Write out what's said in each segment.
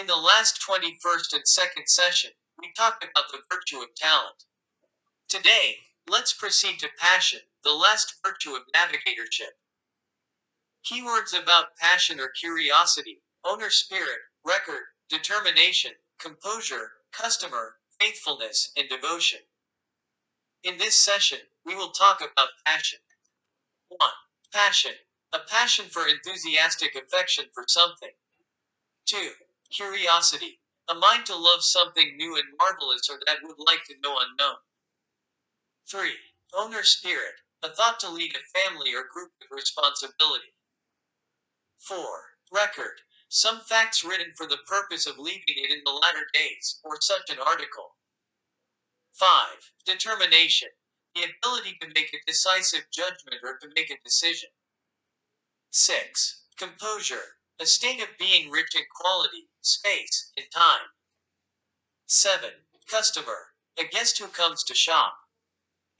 In the last 21st and 2nd session, we talked about the virtue of talent. Today, let's proceed to passion, the last virtue of navigatorship. Keywords about passion are curiosity, owner spirit, record, determination, composure, customer, faithfulness, and devotion. In this session, we will talk about passion. 1. Passion. A passion for enthusiastic affection for something. 2. Curiosity. A mind to love something new and marvelous or that would like to know unknown. 3. Owner spirit. A thought to lead a family or group with responsibility. 4. Record. Some facts written for the purpose of leaving it in the latter days, or such an article. 5. Determination. The ability to make a decisive judgment or to make a decision. 6. Composure. A state of being rich in quality, space, and time. 7. Customer. A guest who comes to shop.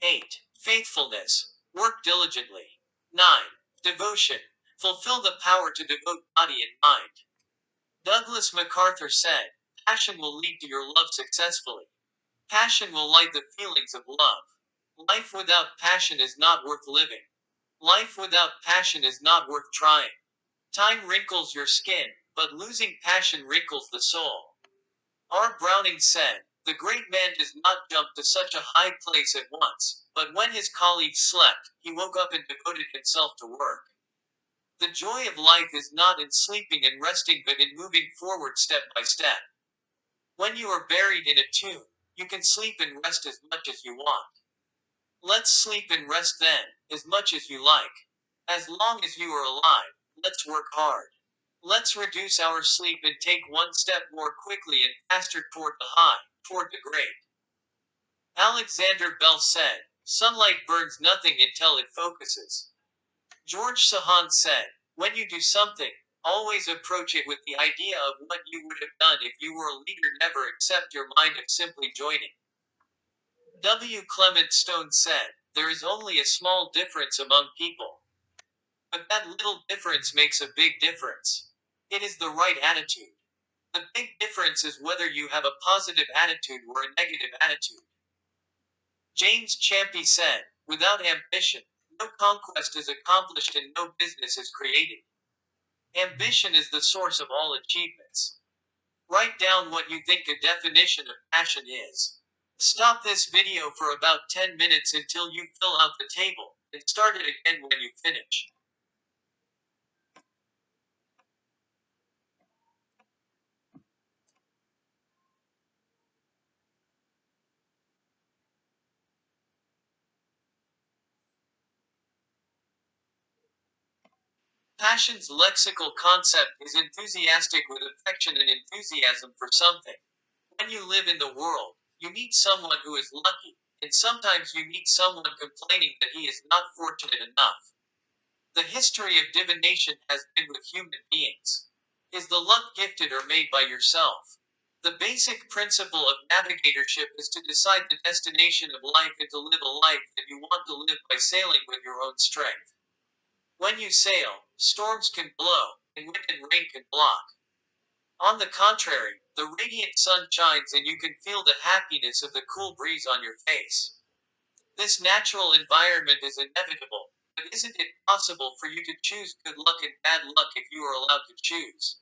8. Faithfulness. Work diligently. 9. Devotion. Fulfill the power to devote body and mind. Douglas MacArthur said, "Passion will lead to your love successfully. Passion will light the feelings of love. Life without passion is not worth living. Life without passion is not worth trying. Time wrinkles your skin, but losing passion wrinkles the soul." R. Browning said, "The great man does not jump to such a high place at once, but when his colleagues slept, he woke up and devoted himself to work." The joy of life is not in sleeping and resting but in moving forward step by step. When you are buried in a tomb, you can sleep and rest as much as you want. Let's sleep and rest then, as much as you like. As long as you are alive, let's work hard. Let's reduce our sleep and take one step more quickly and faster toward the high, toward the great. Alexander Bell said, "Sunlight burns nothing until it focuses." George Sahant said, "When you do something, always approach it with the idea of what you would have done if you were a leader, never accept your mind of simply joining." W. Clement Stone said, "There is only a small difference among people. But that little difference makes a big difference. It is the right attitude. The big difference is whether you have a positive attitude or a negative attitude." James Champy said, "Without ambition, no conquest is accomplished and no business is created. Ambition is the source of all achievements." Write down what you think a definition of passion is. Stop this video for about 10 minutes until you fill out the table, and start it again when you finish. Passion's lexical concept is enthusiastic with affection and enthusiasm for something. When you live in the world, you meet someone who is lucky, and sometimes you meet someone complaining that he is not fortunate enough. The history of divination has been with human beings. Is the luck gifted or made by yourself? The basic principle of navigatorship is to decide the destination of life and to live a life that you want to live by sailing with your own strength. When you sail, storms can blow, and wind and rain can block. On the contrary, the radiant sun shines and you can feel the happiness of the cool breeze on your face. This natural environment is inevitable, but isn't it possible for you to choose good luck and bad luck if you are allowed to choose?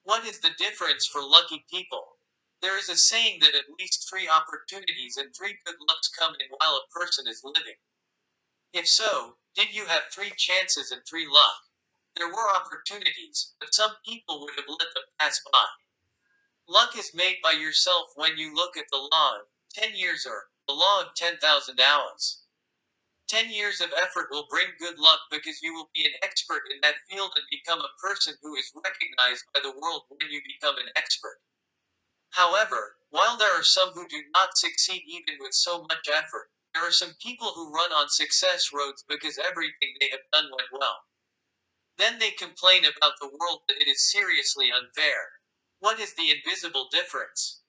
What is the difference for lucky people? There is a saying that at least 3 opportunities and 3 good lucks come in while a person is living. If so, did you have 3 chances and 3 luck? There were opportunities, but some people would have let them pass by. Luck is made by yourself when you look at the law of 10 years or the law of 10,000 hours. 10 years of effort will bring good luck because you will be an expert in that field and become a person who is recognized by the world when you become an expert. However, while there are some who do not succeed even with so much effort, there are some people who run on success roads because everything they have done went well. Then they complain about the world that it is seriously unfair. What is the invisible difference?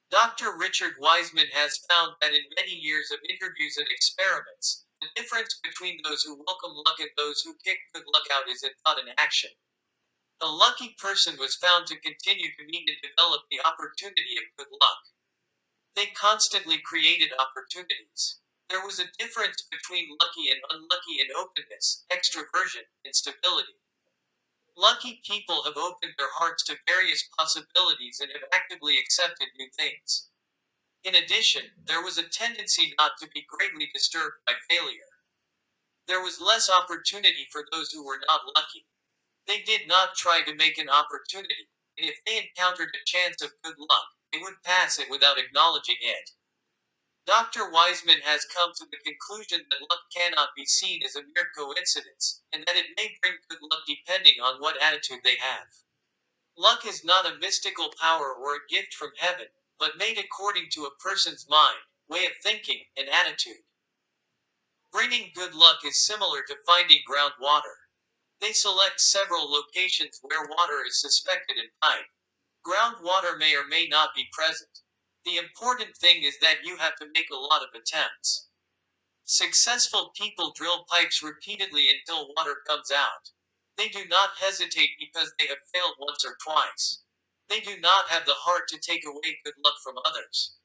Dr. Richard Wiseman has found that in many years of interviews and experiments, the difference between those who welcome luck and those who kick good luck out is in thought and action. A lucky person was found to continue to meet and develop the opportunity of good luck. They constantly created opportunities. There was a difference between lucky and unlucky in openness, extroversion, and stability. Lucky people have opened their hearts to various possibilities and have actively accepted new things. In addition, there was a tendency not to be greatly disturbed by failure. There was less opportunity for those who were not lucky. They did not try to make an opportunity, and if they encountered a chance of good luck, they would pass it without acknowledging it. Dr. Wiseman has come to the conclusion that luck cannot be seen as a mere coincidence, and that it may bring good luck depending on what attitude they have. Luck is not a mystical power or a gift from heaven, but made according to a person's mind, way of thinking, and attitude. Bringing good luck is similar to finding groundwater. They select several locations where water is suspected in pipe. Groundwater may or may not be present. The important thing is that you have to make a lot of attempts. Successful people drill pipes repeatedly until water comes out. They do not hesitate because they have failed once or twice. They do not have the heart to take away good luck from others.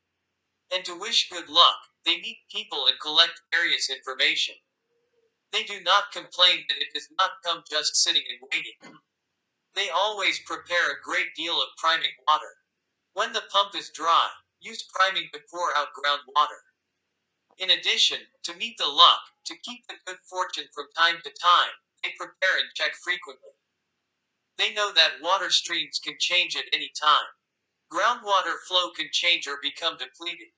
And to wish good luck, they meet people and collect various information. They do not complain that it does not come just sitting and waiting. They always prepare a great deal of priming water. When the pump is dry, use priming to pour out groundwater. In addition, to meet the luck, to keep the good fortune from time to time, they prepare and check frequently. They know that water streams can change at any time. Groundwater flow can change or become depleted.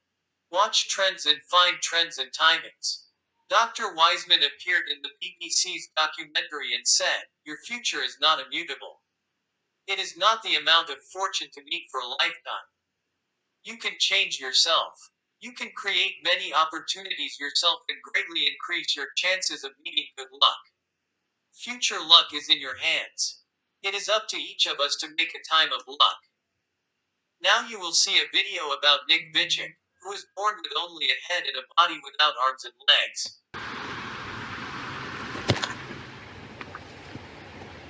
Watch trends and find trends and timings. Dr. Wiseman appeared in the BBC's documentary and said, "Your future is not immutable. It is not the amount of fortune to meet for a lifetime. You can change yourself. You can create many opportunities yourself and greatly increase your chances of meeting good luck. Future luck is in your hands. It is up to each of us to make a time of luck." Now you will see a video about Nick Vujicic, who was born with only a head and a body without arms and legs.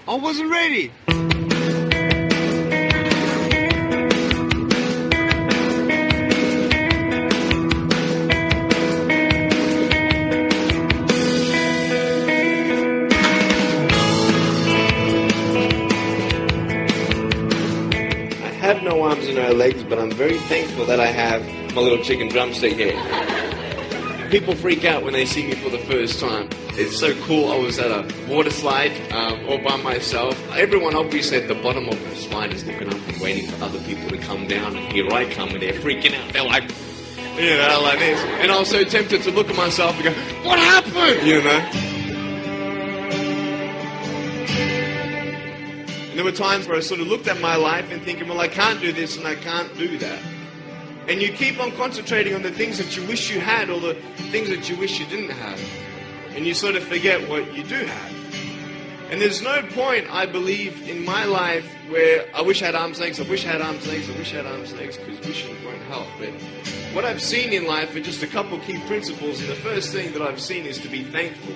I wasn't ready. I have no arms and no legs, but I'm very thankful that I have my little chicken drumstick here. People freak out when they see me for the first time. It's so cool. I was at a water slide all by myself. Everyone obviously at the bottom of the slide is looking up and waiting for other people to come down. And here I come and they're freaking out. They're like, like this. And I was so tempted to look at myself and go, "What happened?" And there were times where I sort of looked at my life and thinking, well, I can't do this and I can't do that. And you keep on concentrating on the things that you wish you had or the things that you wish you didn't have. And you sort of forget what you do have. And there's no point, I believe, in my life where I wish I had arms and legs, I wish I had arms and legs, I wish I had arms and legs, because wishing won't help. But what I've seen in life are just a couple key principles, and the first thing that I've seen is to be thankful.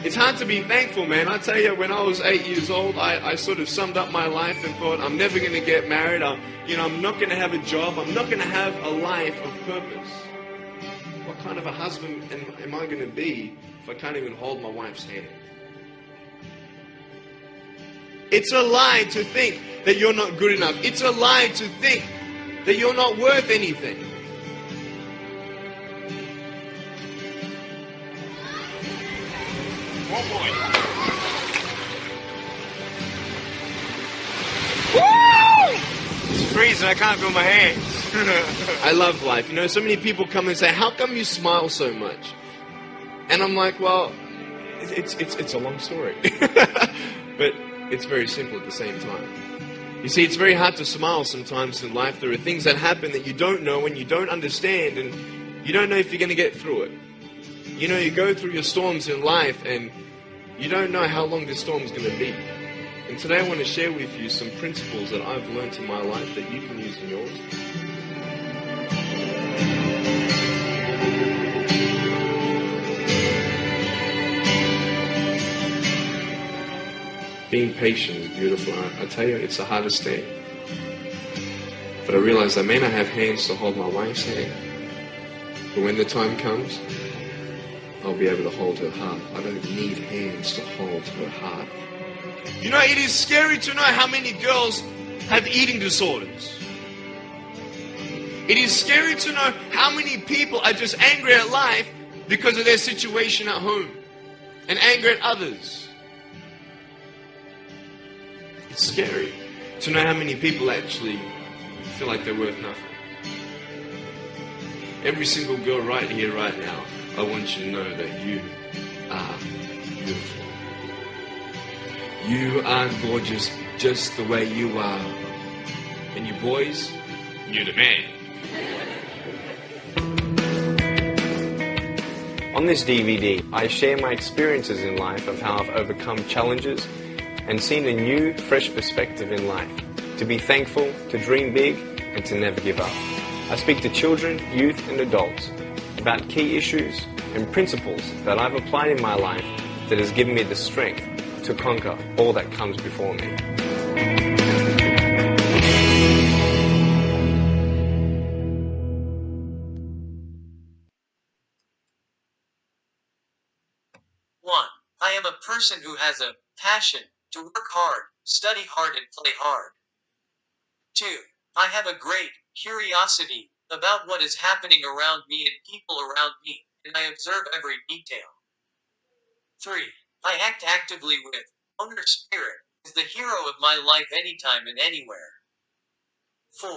It's hard to be thankful, man. I tell you, when I was 8 years old, I sort of summed up my life and thought, I'm never going to get married. I'm not going to have a job. I'm not going to have a life of purpose. What kind of a husband am I going to be if I can't even hold my wife's hand? It's a lie to think that you're not good enough. It's a lie to think that you're not worth anything. Oh boy. Woo! It's freezing, I can't feel my hands. I love life. So many people come and say, how come you smile so much? And I'm like, well, it's a long story. But it's very simple at the same time. You see, it's very hard to smile sometimes in life. There are things that happen that you don't know and you don't understand, and you don't know if you're going to get through it. You go through your storms in life and you don't know how long this storm is going to be. And today I want to share with you some principles that I've learned in my life that you can use in yours. Being patient is beautiful. I tell you, it's the hardest thing. But I realize I may not have hands to hold my wife's hand, but when the time comes, I'll be able to hold her heart. I don't need hands to hold her heart. You know, it is scary to know how many girls have eating disorders. It is scary to know how many people are just angry at life because of their situation at home and angry at others. It's scary to know how many people actually feel like they're worth nothing. Every single girl right here, right now, I want you to know that you are beautiful. You are gorgeous just the way you are. And you boys, you're the man. On this DVD, I share my experiences in life of how I've overcome challenges and seen a new, fresh perspective in life. To be thankful, to dream big, and to never give up. I speak to children, youth, and adults about key issues and principles that I've applied in my life that has given me the strength to conquer all that comes before me. One, I am a person who has a passion to work hard, study hard, and play hard. 2, I have a great curiosity about what is happening around me and people around me, and I observe every detail. 3, I act actively with owner spirit as the hero of my life anytime and anywhere. 4,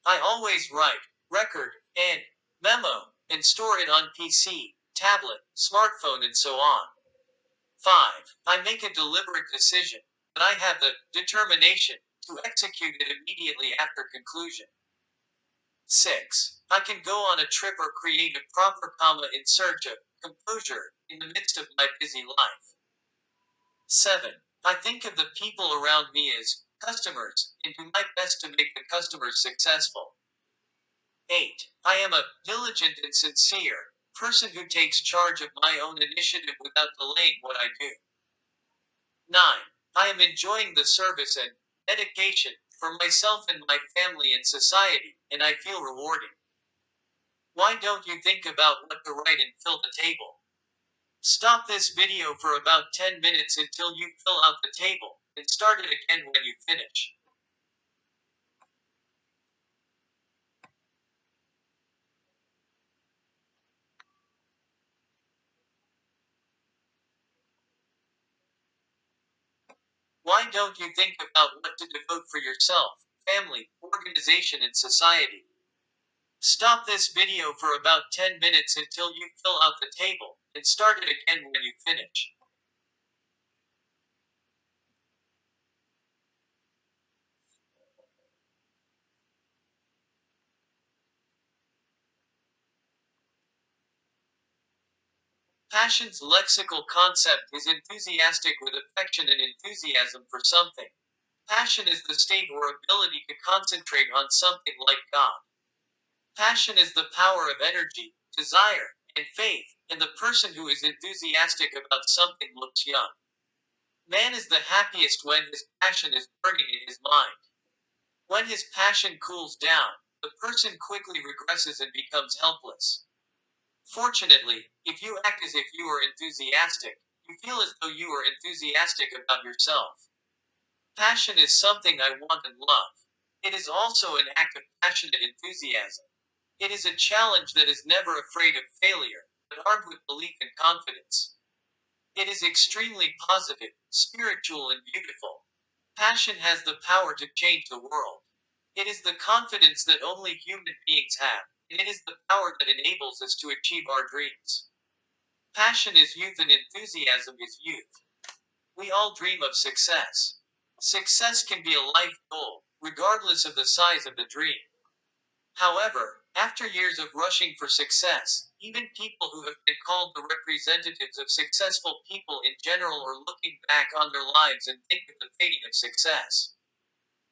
I always write, record, and memo, and store it on PC, tablet, smartphone, and so on. 5, I make a deliberate decision, but I have the determination to execute it immediately after conclusion. 6, I can go on a trip or create a proper comma in search of composure in the midst of my busy life. 7, I think of the people around me as customers and do my best to make the customers successful. 8, I am a diligent and sincere person who takes charge of my own initiative without delaying what I do. 9, I am enjoying the service and dedication for myself and my family and society, and I feel rewarding. Why don't you think about what to write and fill the table? Stop this video for about 10 minutes until you fill out the table, and start it again when you finish. Why don't you think about what to devote for yourself, family, organization, and society? Stop this video for about 10 minutes until you fill out the table, and start it again when you finish. Passion's lexical concept is enthusiastic with affection and enthusiasm for something. Passion is the state or ability to concentrate on something like God. Passion is the power of energy, desire, and faith, and the person who is enthusiastic about something looks young. Man is the happiest when his passion is burning in his mind. When his passion cools down, the person quickly regresses and becomes helpless. Fortunately, if you act as if you are enthusiastic, you feel as though you are enthusiastic about yourself. Passion is something I want and love. It is also an act of passionate enthusiasm. It is a challenge that is never afraid of failure, but armed with belief and confidence. It is extremely positive, spiritual, and beautiful. Passion has the power to change the world. It is the confidence that only human beings have, and it is the power that enables us to achieve our dreams. Passion is youth and enthusiasm is youth. We all dream of success. Success can be a life goal, regardless of the size of the dream. However, after years of rushing for success, even people who have been called the representatives of successful people in general are looking back on their lives and think of the fading of success.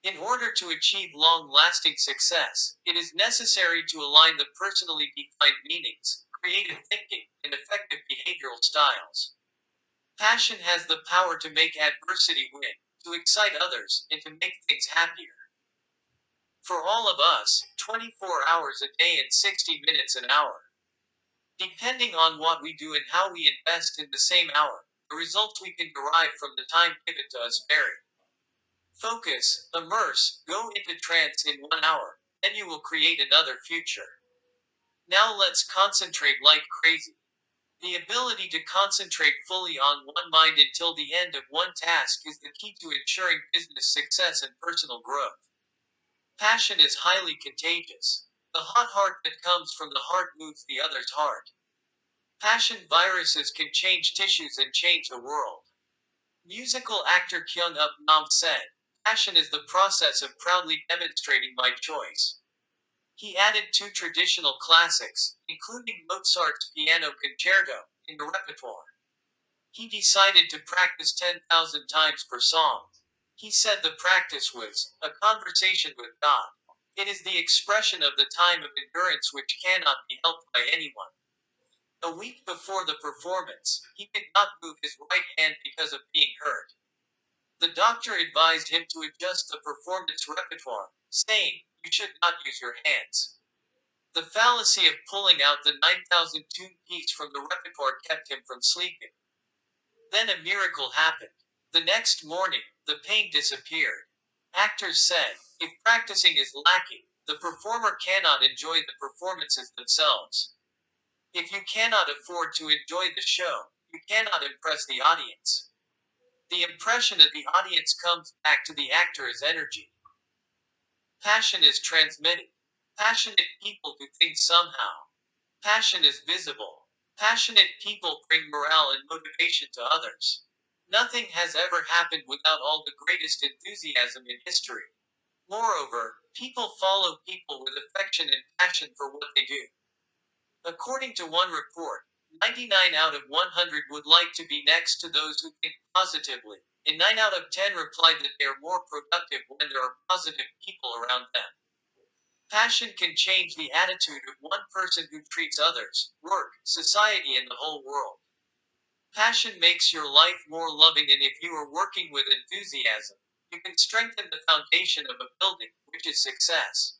In order to achieve long lasting success, it is necessary to align the personally defined meanings, creative thinking, and effective behavioral styles. Passion has the power to make adversity win, to excite others, and to make things happier. For all of us, 24 hours a day and 60 minutes an hour. Depending on what we do and how we invest in the same hour, the results we can derive from the time given to us vary. Focus, immerse, go into trance in 1 hour, then you will create another future. Now let's concentrate like crazy. The ability to concentrate fully on one mind until the end of one task is the key to ensuring business success and personal growth. Passion is highly contagious. The hot heart that comes from the heart moves the other's heart. Passion viruses can change tissues and change the world. Musical actor Kyung Up Nam said, "Passion is the process of proudly demonstrating my choice." He added two traditional classics, including Mozart's Piano Concerto, in the repertoire. He decided to practice 10,000 times per song. He said the practice was a conversation with God. It is the expression of the time of endurance which cannot be helped by anyone. A week before the performance, he could not move his right hand because of being hurt. The doctor advised him to adjust the performance repertoire, saying, "You should not use your hands." The fallacy of pulling out the 9,000 tune piece from the repertoire kept him from sleeping. Then a miracle happened. The next morning, the pain disappeared. Actors said, if practicing is lacking, the performer cannot enjoy the performances themselves. If you cannot afford to enjoy the show, you cannot impress the audience. The impression of the audience comes back to the actor as energy. Passion is transmitted. Passionate people do things somehow. Passion is visible. Passionate people bring morale and motivation to others. Nothing has ever happened without all the greatest enthusiasm in history. Moreover, people follow people with affection and passion for what they do. According to one report, 99 out of 100 would like to be next to those who think positively, and 9 out of 10 replied that they are more productive when there are positive people around them. Passion can change the attitude of one person who treats others, work, society, and the whole world. Passion makes your life more loving, and if you are working with enthusiasm, you can strengthen the foundation of a building, which is success.